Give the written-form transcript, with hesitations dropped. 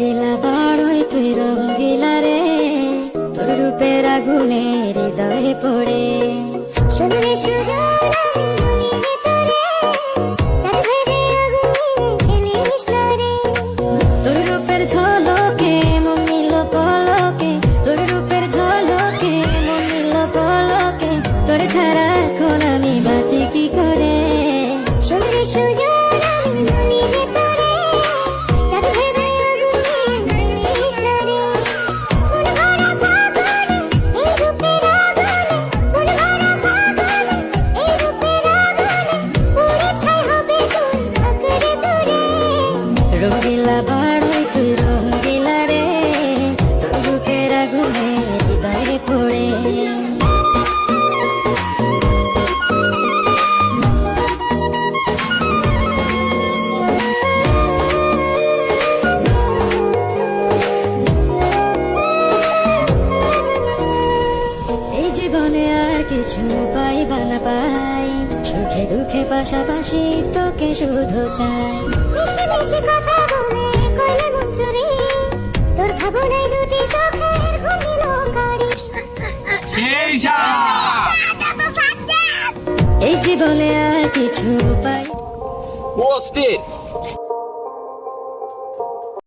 রঙ্গিলা বড়ই তুই রঙ্গিলা রে, তোর রূপের আগুনে হৃদয়ে পড়ে। শুনলে সুজন আমি বলি যে তোরে, চাঁদ ভেবে আগুনে ফেলিস না রে। তোর রূপের ঝলকে মন নিল পলকে, তোর রূপের ঝলকে মন নিল পলকে, তোর ছাড়া এখন আমি বাঁচি কি করে। শুনলে সুজন আমি বলি যে তোরে, চাঁদ ভেবে আগুনে ফেলিস না রে। মন ভরা ফাগুনে এই রূপের আগুনে, মন ভরা ফাগুনে এই রূপের আগুনে, পুড়ে ছাই হবে তোর আঁকড়ে ধরে। রঙ্গিলা বড়ই তুই রঙ্গিলা রে, তোর রূপের আগুনে হৃদয়ে পড়ে। এই জীবনে আর কিছু পাইবা না পাই, সুখে দুঃখে পাশাপাশি তোকে শুধু চাই। মিষ্টি মিষ্টি কথা বলে কইলে মন চুরি, তোর ভাবনায় দুটি চোখের ঘুমিল গাড়ি। এই জীবনে আর কিছু পাই অস্থির